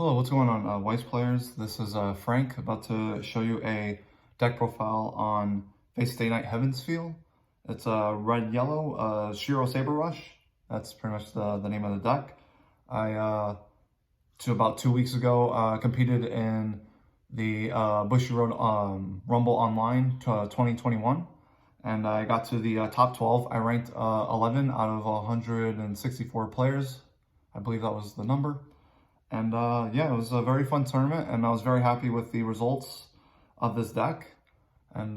Hello, what's going on, Weiss players? This is Frank, about to show you a deck profile on Face Day Night Heavensfield. It's red-yellow, Shirou Saber Rush. That's pretty much the name of the deck. I, about 2 weeks ago, competed in the Bushy Road Rumble Online 2021, and I got to the top 12. I ranked 11 out of 164 players. I believe that was the number. And yeah, it was a very fun tournament, and I was very happy with the results of this deck. And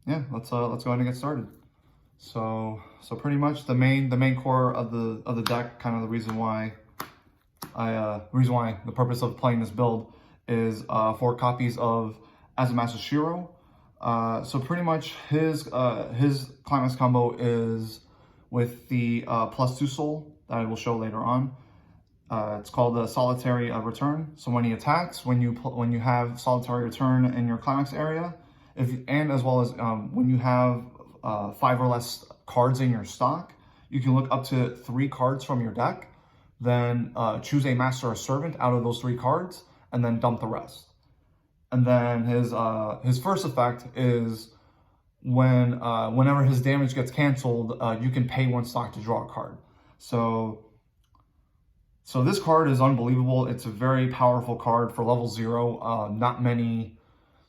yeah, let's go ahead and get started. So pretty much the main core of the deck, kind of the reason why the purpose of playing this build is 4 copies of As a Master Shirou. So pretty much his climax combo is with the +2 soul that I will show later on. It's called a solitary return. So when he attacks, when you have solitary return in your climax area, as well as when you have 5 or less cards in your stock, you can look up to 3 cards from your deck, then choose a master or servant out of those 3 cards, and then dump the rest. And then his first effect is whenever his damage gets canceled, you can pay 1 stock to draw a card. So this card is unbelievable. It's a very powerful card for level 0.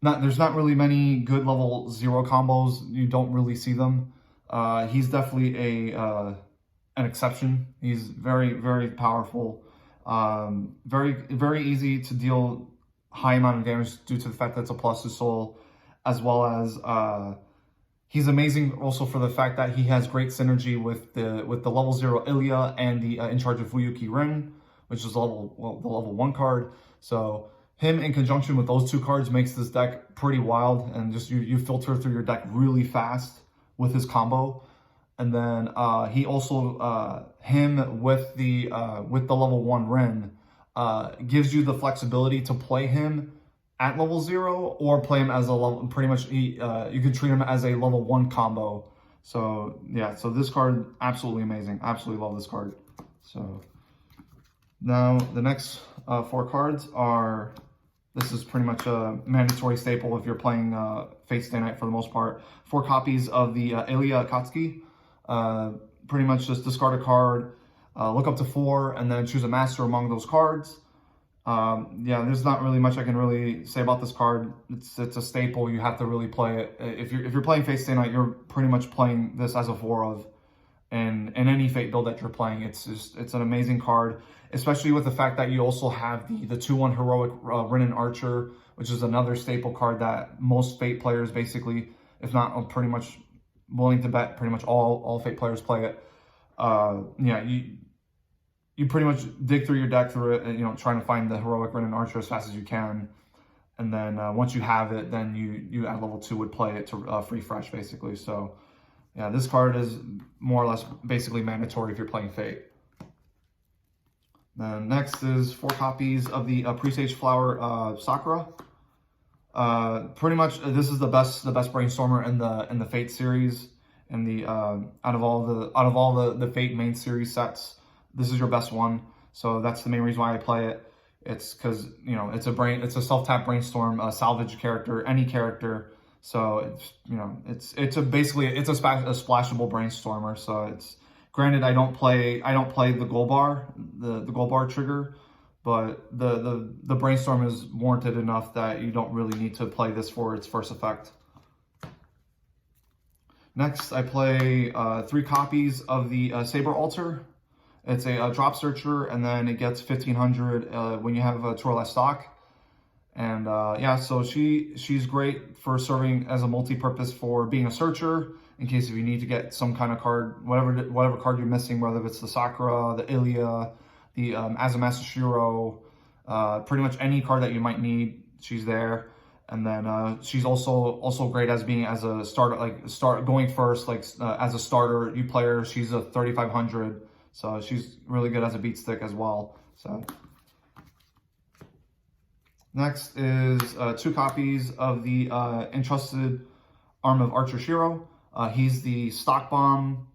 There's not really many good level 0 combos. You don't really see them. He's definitely an exception. He's very, very powerful. Very easy to deal high amount of damage due to the fact that it's a +2 soul, as well as he's amazing also for the fact that he has great synergy with the level 0 Ilya and the In Charge of Fuyuki Rin, which is the level 1 card. So him in conjunction with those 2 cards makes this deck pretty wild, and just you filter through your deck really fast with his combo. And then he also him with the level 1 Rin gives you the flexibility to play him at level 0 or play him as a level, pretty much you can treat him as a level 1 combo. So yeah, so this card, absolutely amazing. Absolutely love this card. So now the next 4 cards are, this is pretty much a mandatory staple if you're playing Face Day Night for the most part. 4 copies of the Ilya Akatsuki. Pretty much just discard a card, look up to 4, and then choose a master among those cards. Yeah, there's not really much I can really say about this card. It's a staple. You have to really play it. If you're playing Face Day Night, you're pretty much playing this as a 4 of, and in any Fate build that you're playing, it's an amazing card, especially with the fact that you also have the 2/1 heroic Rin Archer, which is another staple card that most Fate players basically, if not pretty much willing to bet, pretty much all Fate players play it. Yeah, you pretty much dig through your deck through it, and, trying to find the heroic Rin Archer as fast as you can. And then once you have it, then you at level 2 would play it to free fresh, basically. So yeah, this card is more or less basically mandatory if you're playing Fate. Then next is 4 copies of the Presage Flower Sakura. Pretty much this is the best brainstormer in the Fate series, and out of all the Fate main series sets. This is your best one, so that's the main reason why I play it. It's because it's a self-tap brainstorm, salvage character, any character. So it's basically a splashable brainstormer. So it's granted I don't play the gold bar, the gold bar trigger, but the brainstorm is warranted enough that you don't really need to play this for its first effect. Next, I play 3 copies of the Saber Altar. It's a drop searcher, and then it gets 1500 when you have a 2 or less stock. And yeah, so she's great for serving as a multi-purpose for being a searcher, in case if you need to get some kind of card, whatever card you're missing, whether it's the Sakura, the Ilya, the As a Master Shirou, pretty much any card that you might need, she's there. And then she's also great as being as a starter, going first, as a starter, you player. She's a 3500. So she's really good as a beat stick as well. So next is 2 copies of the Entrusted Arm of Archer Shirou. He's the stock bomb,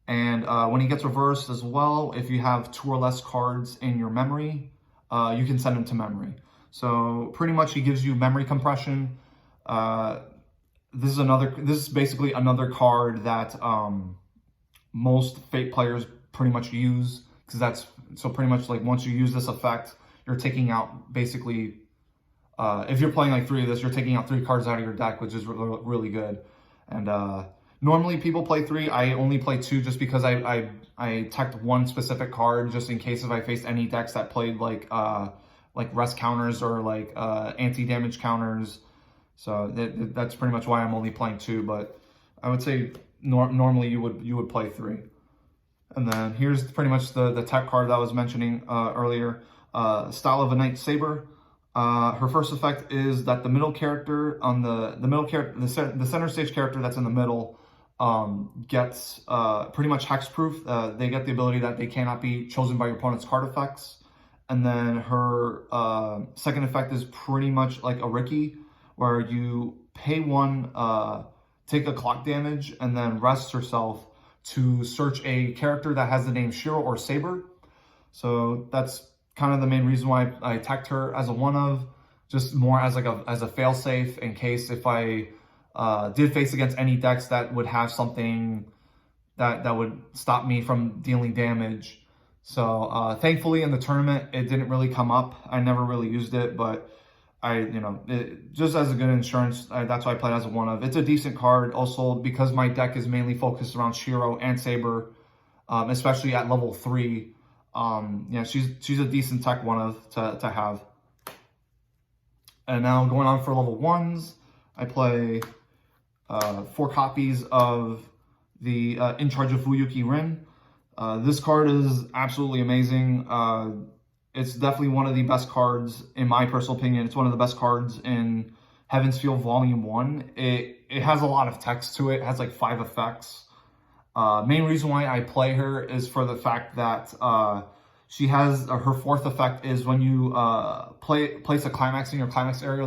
and when he gets reversed as well, if you have 2 or less cards in your memory, you can send him to memory. So pretty much he gives you memory compression. This is basically another card that most Fate players pretty much use, because so pretty much like once you use this effect, you're taking out basically, if you're playing like 3 of this, you're taking out 3 cards out of your deck, which is really good. And normally people play 3. I only play 2 just because I teched one specific card just in case if I faced any decks that played like rest counters or like anti-damage counters. So that's pretty much why I'm only playing 2. But I would say normally you would play 3. And then here's pretty much the tech card that I was mentioning earlier. Style of a Night Saber. Her first effect is that the middle character on the center stage character that's in the middle gets pretty much hexproof. They get the ability that they cannot be chosen by your opponent's card effects. And then her second effect is pretty much like a Ricky, where you pay 1, take a clock damage, and then rest herself to search a character that has the name Shirou or Saber. So that's kind of the main reason why I teched her as a 1-of, just more as like a failsafe in case if I did face against any decks that would have something that would stop me from dealing damage. So thankfully in the tournament it didn't really come up. I never really used it, but just as a good insurance, that's why I played as a 1-of. It's a decent card also because my deck is mainly focused around Shirou and Saber, especially at level 3. Yeah, she's a decent tech 1-of to have. And now going on for level 1s, I play 4 copies of the In Charge of Fuyuki Rin. This card is absolutely amazing. It's definitely one of the best cards, in my personal opinion. It's one of the best cards in Heaven's Feel Volume 1. It has a lot of text to it. It has like 5 effects. Main reason why I play her is for the fact that she has her 4th effect is when you place a climax in your climax area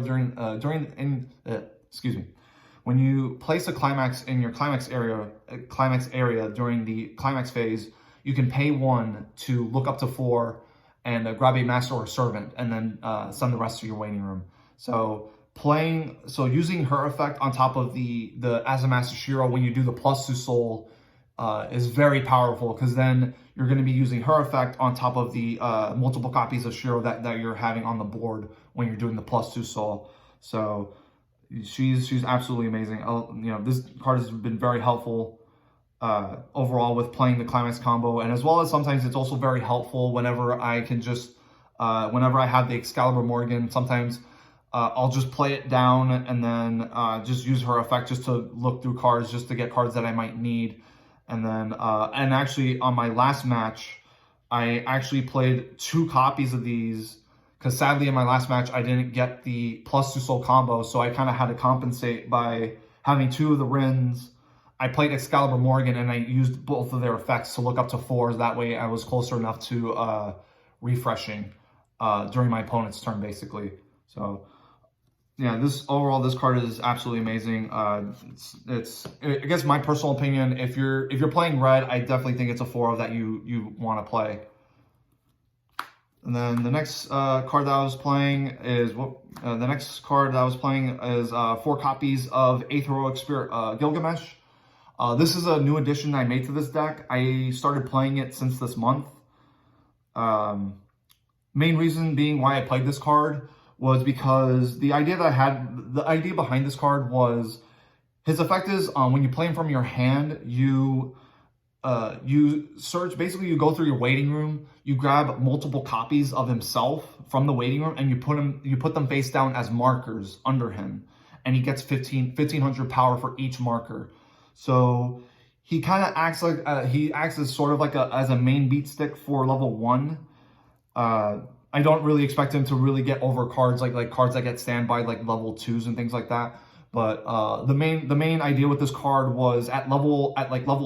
when you place a climax in your climax area during the climax phase, you can pay 1 to look up to 4 and grab a master or servant, and then send the rest to your waiting room. So using her effect on top of the As a Master Shirou when you do the +2 soul is very powerful, because then you're going to be using her effect on top of the multiple copies of Shirou that you're having on the board when you're doing the +2 soul. So she's absolutely amazing. This card has been very helpful overall with playing the climax combo, and as well as sometimes it's also very helpful whenever I can just whenever I have the Excalibur Morgan. Sometimes I'll just play it down and then just use her effect just to look through cards, just to get cards that I might need. And then and actually on my last match I actually played 2 copies of these, because sadly in my last match I didn't get the +2 soul combo, so I kind of had to compensate by having 2 of the Rins. I played Excalibur Morgan and I used both of their effects to look up to 4s. That way I was closer enough to refreshing during my opponent's turn, basically. So yeah, this card is absolutely amazing. It's I guess my personal opinion, if you're playing red, I definitely think it's a 4 that you want to play. And then the next card that I was playing is 4 copies of 8th Heroic Spirit Gilgamesh. This is a new addition I made to this deck. I started playing it since this month. Main reason being why I played this card was because the idea behind this card was his effect is when you play him from your hand, you search, basically you go through your waiting room, you grab multiple copies of himself from the waiting room, and you put them face down as markers under him, and he gets 1500 power for each marker. So he kind of acts like he acts as sort of like as a main beat stick for level 1. I don't really expect him to really get over cards like cards that get standby like level 2s and things like that. But the main idea with this card was at level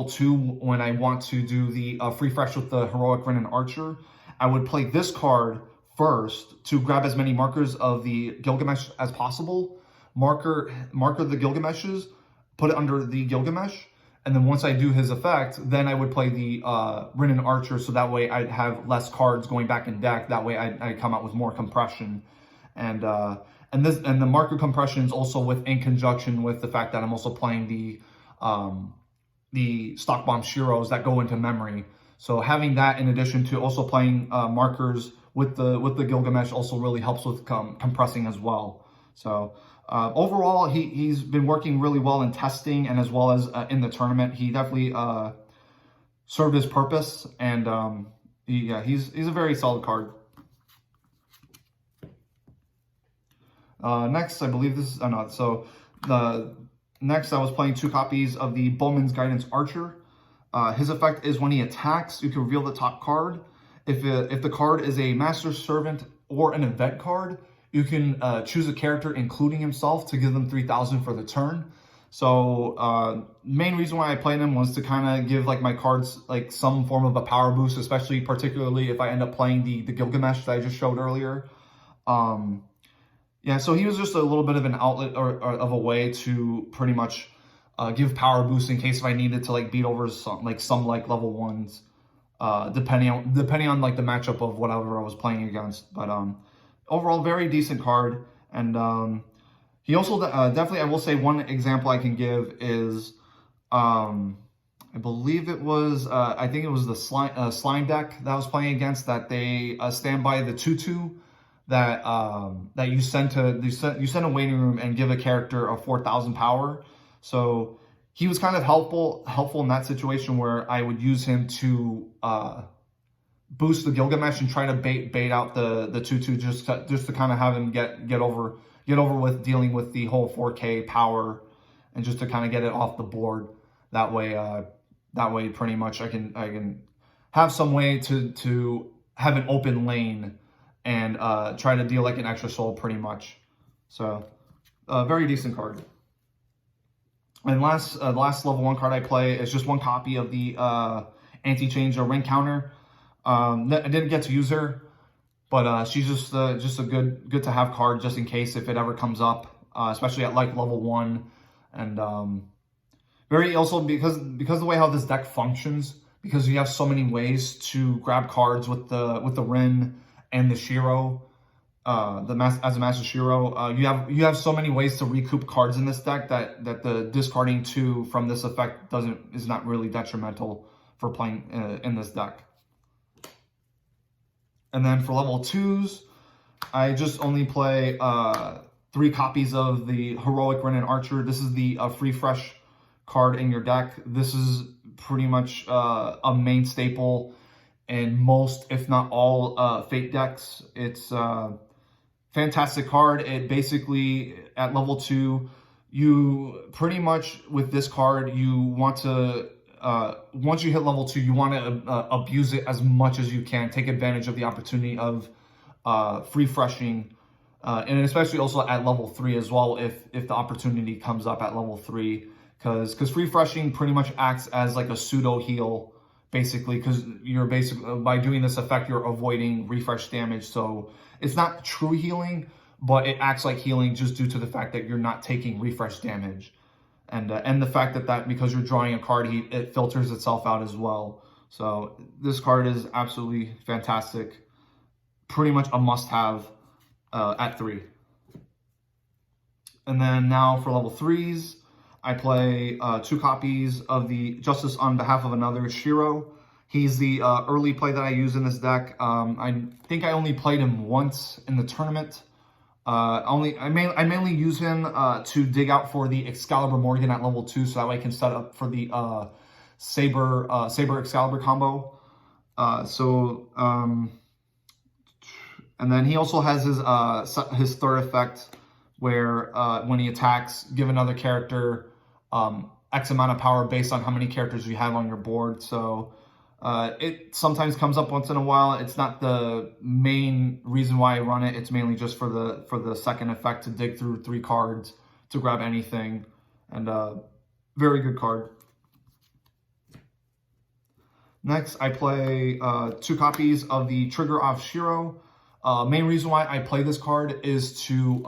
2, when I want to do the free fresh with the Heroic Rin and Archer, I would play this card first to grab as many markers of the Gilgamesh as possible. Marker the Gilgameshes, put it under the Gilgamesh, And then once I do his effect, then I would play the Rin Archer, so that way I'd have less cards going back in deck. That way I come out with more compression. And the marker compression is also in conjunction with the fact that I'm also playing the Stock Bomb Shiros that go into memory. So having that in addition to also playing markers with the Gilgamesh also really helps with compressing as well. So overall, he's been working really well in testing and as well as in the tournament. He definitely served his purpose, and he's a very solid card. Next, I believe this is next I was playing 2 copies of the Bowman's Guidance Archer. His effect is when he attacks, you can reveal the top card. If the card is a Master Servant or an event card, you can choose a character, including himself, to give them 3,000 for the turn. So main reason why I played him was to kind of give like my cards like some form of a power boost, especially particularly if I end up playing the Gilgamesh that I just showed earlier. Yeah, so he was just a little bit of an outlet or of a way to pretty much give power boost in case if I needed to like beat over some level 1s, depending on like the matchup of whatever I was playing against. But overall, very decent card. And he also definitely, I will say one example I can give is I believe it was I think it was the slime deck that I was playing against, that they stand by the 2/2 that you send a waiting room and give a character a 4,000 power. So he was kind of helpful in that situation where I would use him to boost the Gilgamesh and try to bait out the 2/2 just to kind of have him get over with dealing with the whole 4K power, and just to kind of get it off the board. That way pretty much I can have some way to have an open lane and try to deal like an extra soul pretty much. So very decent card. And last level 1 card I play is just 1 copy of the anti-change or ring counter. I didn't get to use her, but she's just a good to have card just in case if it ever comes up, especially at like level 1. And very also because the way how this deck functions, because you have so many ways to grab cards with the Rin and the Shirou, as a Master Shirou, you have so many ways to recoup cards in this deck that the discarding 2 from this effect is not really detrimental for playing in this deck. And then for level 2s, I just only play 3 copies of the Heroic Rin Archer. This is the free fresh card in your deck. This is pretty much a main staple in most, if not all, Fate decks. It's a fantastic card. It basically, at level 2, you pretty much, with this card, you want to, once you hit level 2, you want to abuse it as much as you can. Take advantage of the opportunity of free freshing, and especially also at level 3 as well, if the opportunity comes up at level 3. Because free freshing pretty much acts as like a pseudo heal, basically, because you're by doing this effect, you're avoiding refresh damage. So it's not true healing, but it acts like healing just due to the fact that you're not taking refresh damage, and the fact that because you're drawing a card, it filters itself out as well. So this card is absolutely fantastic, pretty much a must-have at 3. And then now for level 3s. I play 2 copies of the Justice on Behalf of Another Shirou. He's the early play that I use in this deck. I think I only played him once in the tournament. I mainly use him to dig out for the Excalibur Morgan at level 2, so that way I can set up for the Saber Excalibur combo. And then he also has his third effect, where when he attacks, give another character X amount of power based on how many characters you have on your board. So it sometimes comes up once in a while. It's not the main reason why I run it. It's mainly just for the second effect, to dig through 3 cards to grab anything. And very good card. Next, I play 2 copies of the Trigger Off Shirou. Main reason why I play this card is to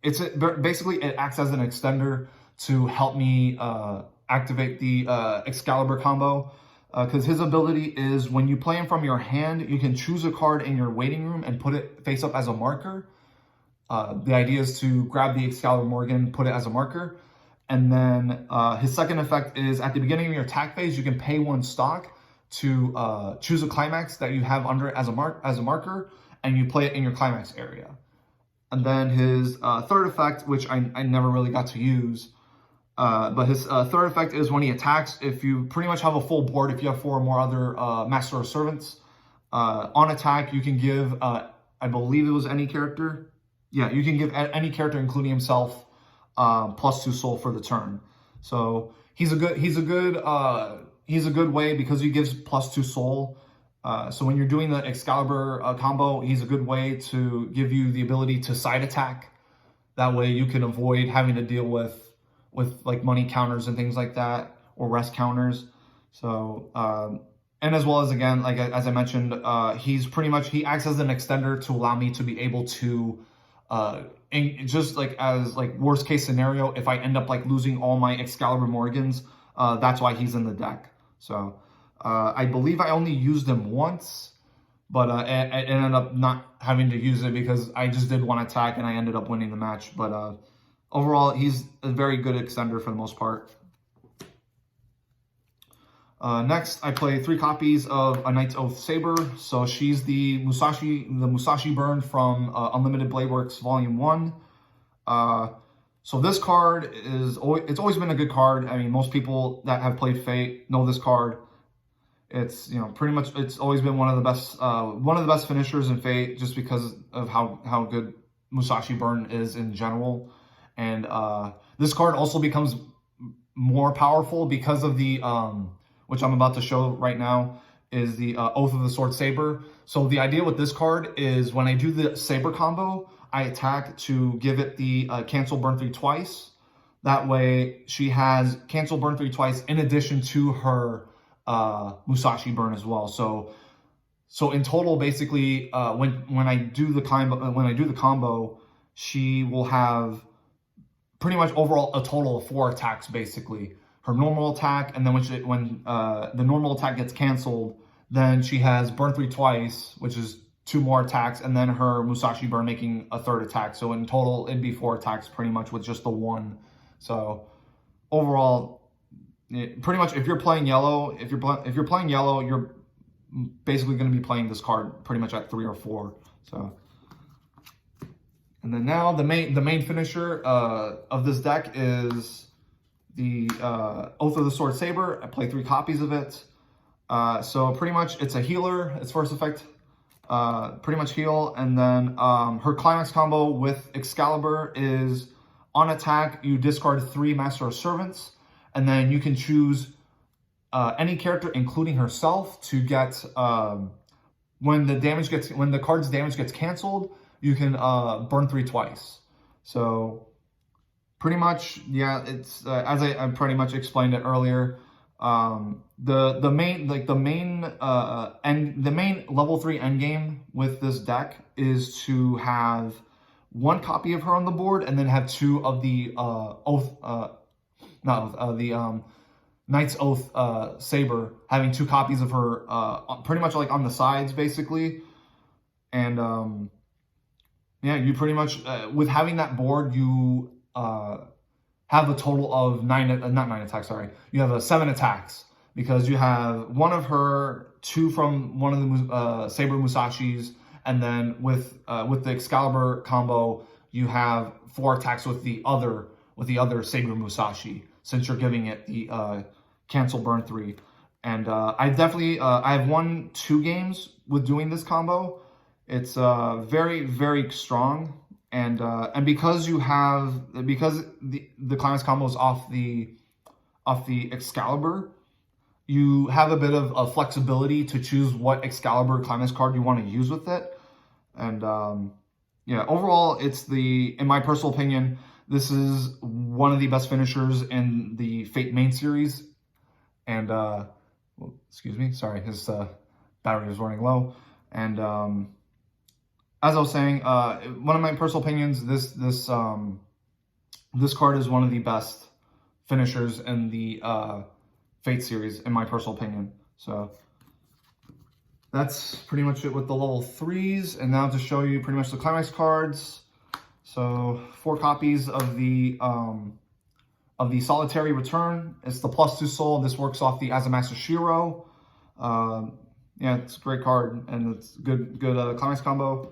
basically it acts as an extender to help me activate the Excalibur combo. Because his ability is when you play him from your hand, you can choose a card in your waiting room and put it face up as a marker. The idea is to grab the Excalibur Morgan, put it as a marker. And then his second effect is at the beginning of your attack phase, you can pay 1 stock to choose a climax that you have under it as a marker, and you play it in your climax area. And then his third effect, which I never really got to use, but his third effect is when he attacks, if you pretty much have a full board, if you have 4 or more other Master of Servants, on attack, you can give, I believe it was any character. Yeah, you can give any character, including himself, +2 soul for the turn. So he's a good way because he gives +2 soul. So when you're doing the Excalibur combo, he's a good way to give you the ability to side attack. That way you can avoid having to deal with like money counters and things like that, or rest counters. So and as well as, again, like as I mentioned, he acts as an extender to allow me to be able to just like as like worst case scenario, if I end up like losing all my Excalibur Morgans, that's why he's in the deck. So I believe I only used him once, but I ended up not having to use it because I just did 1 attack and I ended up winning the match. But overall, he's a very good extender for the most part. Next, I play 3 copies of A Knight's Oath Saber. So she's the Musashi burn from Unlimited Blade Works Volume 1. So this card it's always been a good card. I mean, most people that have played Fate know this card. It's, you know, pretty much, it's always been one of the best finishers in Fate, just because of how good Musashi burn is in general. And this card also becomes more powerful because of the which I'm about to show right now, is the Oath of the Sword Saber. So the idea with this card is when I do the Saber combo, I attack to give it the cancel burn 3 twice. That way she has cancel burn 3 twice in addition to her Musashi burn as well. So in total, basically, when I do the combo, she will have pretty much overall a total of 4 attacks, basically. Her normal attack, and then when the normal attack gets canceled, then she has burn 3 twice, which is 2 more attacks, and then her Musashi burn making a 3rd attack. So in total, it'd be 4 attacks pretty much with just the 1. So overall, pretty much if you're playing yellow, you're basically going to be playing this card pretty much at 3 or 4. So. And then now the main finisher of this deck is the Oath of the Sword Saber. I play 3 copies of it. So pretty much it's a healer. Its first effect, pretty much heal. And then her climax combo with Excalibur is on attack, you discard 3 Master of Servants. And then you can choose any character, including herself, to get, when the card's damage gets canceled, you can burn 3 twice. So pretty much, yeah, it's as I pretty much explained it earlier. The main level 3 endgame with this deck is to have 1 copy of her on the board, and then have 2 of the Knight's Oath Saber, having 2 copies of her pretty much like on the sides, basically. And yeah, you pretty much with having that board, you have a total of 9 attacks, sorry. You have 7 attacks, because you have 1 of her, 2 from one of the Saber Musashis, and then with the Excalibur combo, you have 4 attacks with the other Saber Musashi, since you're giving it the cancel burn 3. And I have won 2 games with doing this combo. It's very, very strong. And because the climax combo is off the Excalibur, you have a bit of flexibility to choose what Excalibur climax card you want to use with it. And yeah, overall, in my personal opinion, this is one of the best finishers in the Fate main series. And well, excuse me, sorry, his battery was running low. And as I was saying, one of my personal opinions, this card is one of the best finishers in the Fate series, in my personal opinion. So that's pretty much it with the level 3s. And now to show you pretty much the climax cards. So 4 copies of the Solitary Return. It's the +2 soul. This works off the As a Master Shirou. Yeah, it's a great card, and it's good climax combo.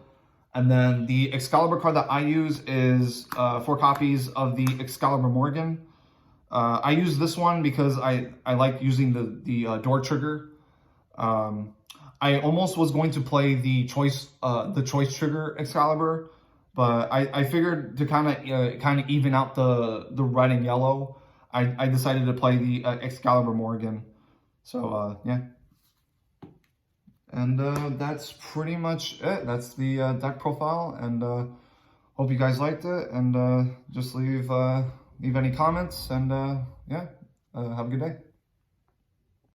And then the Excalibur card that I use is 4 copies of the Excalibur Morgan. I use this one because I like using the door trigger. I almost was going to play the choice trigger Excalibur, but I figured to kind of even out the red and yellow, I decided to play the Excalibur Morgan. So yeah, and that's pretty much it. That's the deck profile, and hope you guys liked it. And just leave any comments, and yeah, have a good day.